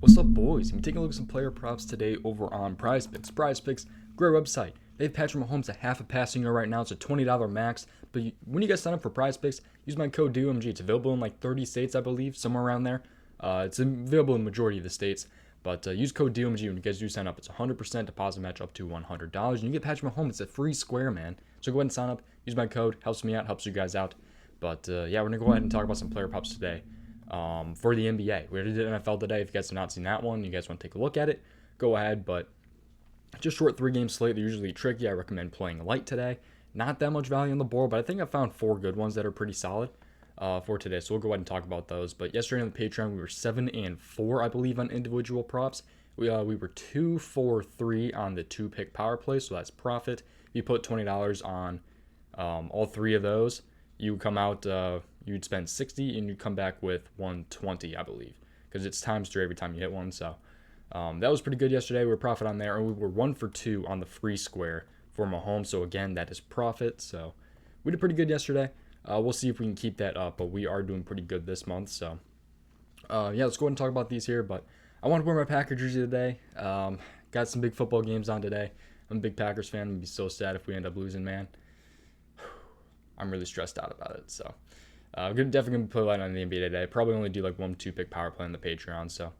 What's up, boys? I'm taking a look at some player props today over on prizepicks. Prizepicks, great website. They have Patrick Mahomes at half a passing yard right now. It's a $20 max. But when you guys sign up for prizepicks, use my code DOMG. It's available in like 30 states, I believe, somewhere around there. It's available in the majority of the states. But use code DOMG when you guys do sign up. It's 100% deposit match up to $100. And you get Patrick Mahomes. It's a free square, man. So go ahead and sign up. Use my code. Helps me out. Helps you guys out. But yeah, we're going to go ahead and talk about some player props today. For the NBA. We already did NFL today. If you guys have not seen that one, you guys want to take a look at it, go ahead. But just short 3-game slate. They're usually tricky. I recommend playing light today. Not that much value on the board, but I think I found 4 good ones that are pretty solid for today. So we'll go ahead and talk about those. But yesterday on the Patreon, we were 7-4, I believe, on individual props. We were 2-4-3 on the 2-pick power play, so that's profit. If you put $20 on all 3 of those, you come out, you'd spend 60 and you'd come back with 120, I believe, because it's times 3 every time you hit one. So that was pretty good yesterday. We were profit on there, and we were 1 for 2 on the free square for Mahomes. So again, that is profit. So we did pretty good yesterday. We'll see if we can keep that up, but we are doing pretty good this month. So yeah, let's go ahead and talk about these here. But I want to wear my Packers jersey today. Got some big football games on today. I'm a big Packers fan. I'm gonna be so sad if we end up losing, man. I'm really stressed out about it. So I'm definitely going to put a light on the NBA today. Probably only do like 1 2-pick power play on the Patreon. So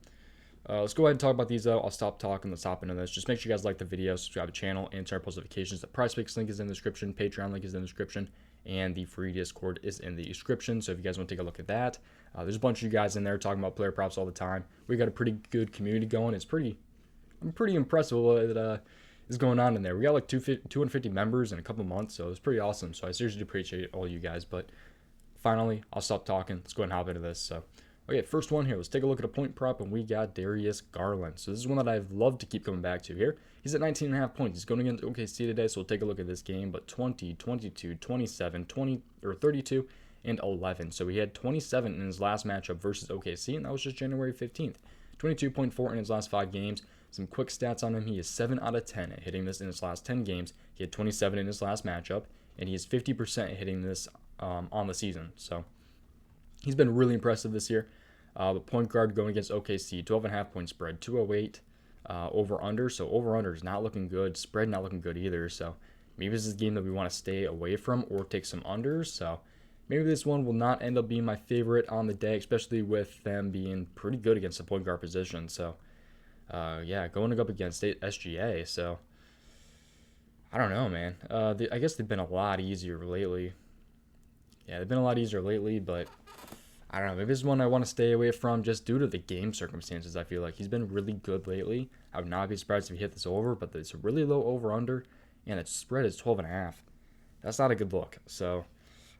let's go ahead and talk about these, though. I'll stop talking. Let's hop into this. Just make sure you guys like the video, subscribe to the channel, and turn on post notifications. The PrizePicks link is in the description. Patreon link is in the description. And the free Discord is in the description. So if you guys want to take a look at that, there's a bunch of you guys in there talking about player props all the time. We got a pretty good community going. I'm pretty impressed with what is going on in there. We got like 250 members in a couple months, so it's pretty awesome. So I seriously appreciate all you guys. But finally, I'll stop talking. Let's go ahead and hop into this. So, okay, first one here. Let's take a look at a point prop, and we got Darius Garland. So this is one that I've loved to keep coming back to here. He's at 19.5 points. He's going against OKC today, so we'll take a look at this game. But 20, 22, 27, 20, or 32, and 11. So he had 27 in his last matchup versus OKC, and that was just January 15th. 22.4 in his last 5 games. Some quick stats on him. He is 7 out of 10 at hitting this in his last 10 games. He had 27 in his last matchup, and he is 50% at hitting this on the season. So he's been really impressive this year. The point guard going against OKC, 12.5 point spread, 208 over under. So over under is not looking good. Spread not looking good either. So maybe this is a game that we want to stay away from or take some unders. So maybe this one will not end up being my favorite on the day, especially with them being pretty good against the point guard position. So yeah, going up against SGA. So I don't know, man. I guess they've been a lot easier lately. Yeah, they've been a lot easier lately, but I don't know. Maybe this is one I want to stay away from just due to the game circumstances. I feel like he's been really good lately. I would not be surprised if he hit this over, but it's a really low over-under, and its spread is 12.5. That's not a good look. So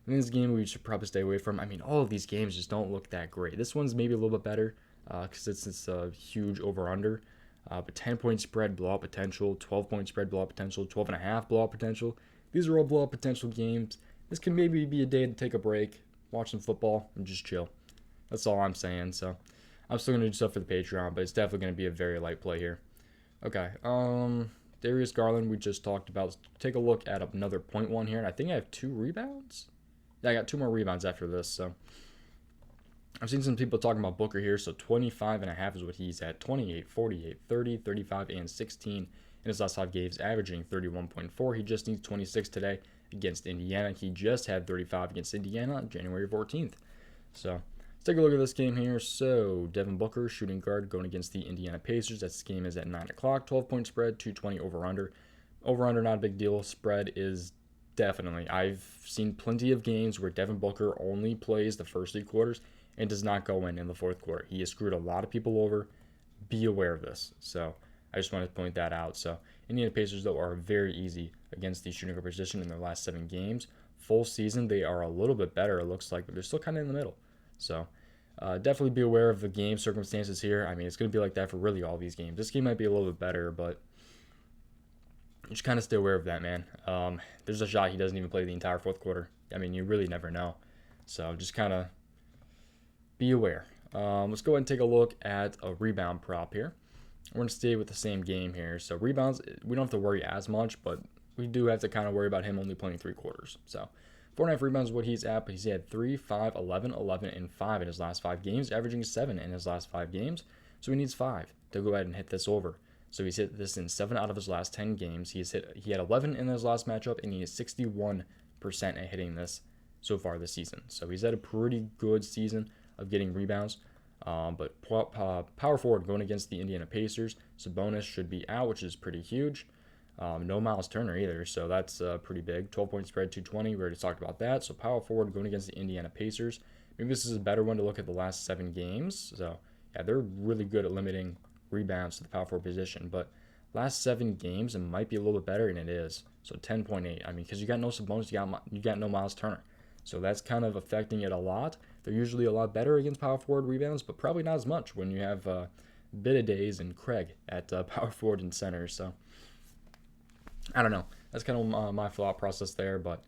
I think this game we should probably stay away from. I mean, all of these games just don't look that great. This one's maybe a little bit better because it's a huge over-under. But 10-point spread, blowout potential, 12-point spread, blowout potential, 12.5 blowout potential. These are all blowout potential games. This can maybe be a day to take a break, watch some football, and just chill. That's all I'm saying. So I'm still going to do stuff for the Patreon, but it's definitely going to be a very light play here. Okay, Darius Garland we just talked about. Let's take a look at another point one here. And I think I have 2 rebounds. Yeah, I got 2 more rebounds after this. So I've seen some people talking about Booker here. So 25.5 is what he's at. 28, 48, 30, 35, and 16 in his last 5 games, averaging 31.4. He just needs 26 today against Indiana. He just had 35 against Indiana on January 14th. So let's take a look at this game here. So Devin Booker, shooting guard, going against the Indiana Pacers. This game is at 9 o'clock. 12-point spread, 220 over-under. Over-under, not a big deal. Spread is definitely. I've seen plenty of games where Devin Booker only plays the first 3 quarters and does not go in the 4th quarter. He has screwed a lot of people over. Be aware of this. So I just wanted to point that out. So Indiana Pacers, though, are very easy against the shooting guard position in their last 7 games. Full season, they are a little bit better, it looks like, but they're still kind of in the middle. So definitely be aware of the game circumstances here. I mean, it's going to be like that for really all these games. This game might be a little bit better, but just kind of stay aware of that, man. There's a shot he doesn't even play the entire 4th quarter. I mean, you really never know. So just kind of be aware. Let's go ahead and take a look at a rebound prop here. We're going to stay with the same game here. So rebounds, we don't have to worry as much, but we do have to kind of worry about him only playing 3 quarters. So 4.5 rebounds is what he's at, but he's had 3, 5, 11, 11, and 5 in his last 5 games, averaging 7 in his last 5 games. So he needs 5 to go ahead and hit this over. So he's hit this in 7 out of his last 10 games. He had 11 in his last matchup, and he is 61% at hitting this so far this season. So he's had a pretty good season of getting rebounds. But power forward going against the Indiana Pacers, Sabonis should be out, which is pretty huge. No Miles Turner either, so that's pretty big. 12-point spread, 220. We already talked about that. So power forward going against the Indiana Pacers. Maybe this is a better one to look at the last 7 games. So yeah, they're really good at limiting rebounds to the power forward position. But last 7 games, it might be a little bit better, and it is. So 10.8. I mean, because you got no Sabonis, you got no Miles Turner. So that's kind of affecting it a lot. They're usually a lot better against power forward rebounds, but probably not as much when you have Bidadays and Craig at power forward and center. So I don't know. That's kind of my thought process there. But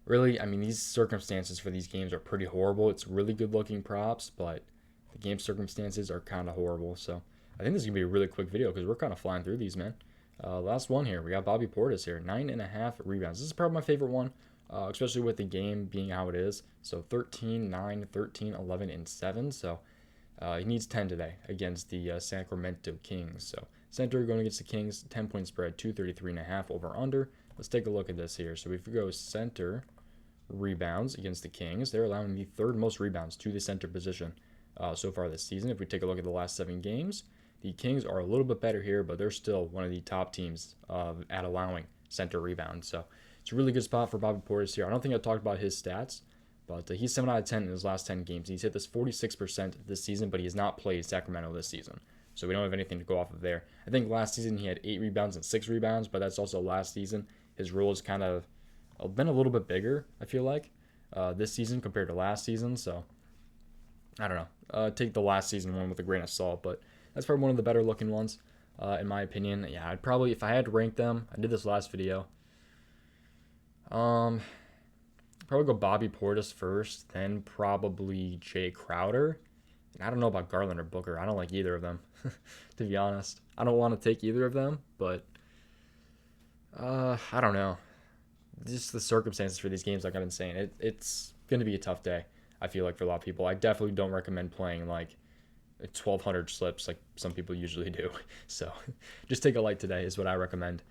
really, I mean, these circumstances for these games are pretty horrible. It's really good looking props, but the game circumstances are kind of horrible. So I think this is going to be a really quick video because we're kind of flying through these, man. Last one here. We got Bobby Portis here. 9.5 rebounds. This is probably my favorite one. Especially with the game being how it is. So 13, 9, 13, 11, and 7. So he needs 10 today against the Sacramento Kings. So center going against the Kings, 10-point spread, 233.5 over under. Let's take a look at this here. So if we go center rebounds against the Kings, they're allowing the 3rd most rebounds to the center position so far this season. If we take a look at the last 7 games, the Kings are a little bit better here, but they're still one of the top teams at allowing center rebounds. So it's a really good spot for Bobby Portis here. I don't think I talked about his stats, but he's 7 out of 10 in his last 10 games. He's hit this 46% this season, but he has not played Sacramento this season. So we don't have anything to go off of there. I think last season he had 8 rebounds and 6 rebounds, but that's also last season. His role has kind of been a little bit bigger, I feel like, this season compared to last season. So I don't know. Take the last season one with a grain of salt, but that's probably one of the better looking ones, in my opinion. Yeah, I'd probably, if I had to rank them, I did this last video. Probably go Bobby Portis first, then probably Jay Crowder. And I don't know about Garland or Booker. I don't like either of them, to be honest. I don't want to take either of them, but I don't know. Just the circumstances for these games, like I've been saying, it's going to be a tough day, I feel like, for a lot of people. I definitely don't recommend playing like 1,200 slips like some people usually do. So just take a light today is what I recommend.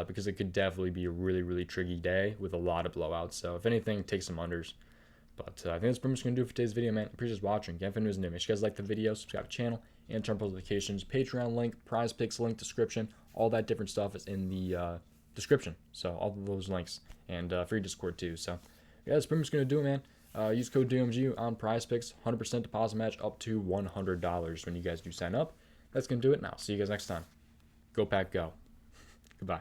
Because it could definitely be a really, really tricky day with a lot of blowouts. So if anything, take some unders. But I think that's pretty much going to do it for today's video, man. Appreciate you watching. Again, if anyone is new, make sure you guys like the video, subscribe to the channel, and turn on notifications. Patreon link, prize picks link, description, all that different stuff is in the description. So all of those links, and free Discord too. So yeah, that's pretty much going to do it, man. Use code DOMG on prize picks, 100% deposit match up to $100 when you guys do sign up. That's going to do it now. See you guys next time. Go Pack Go. Goodbye.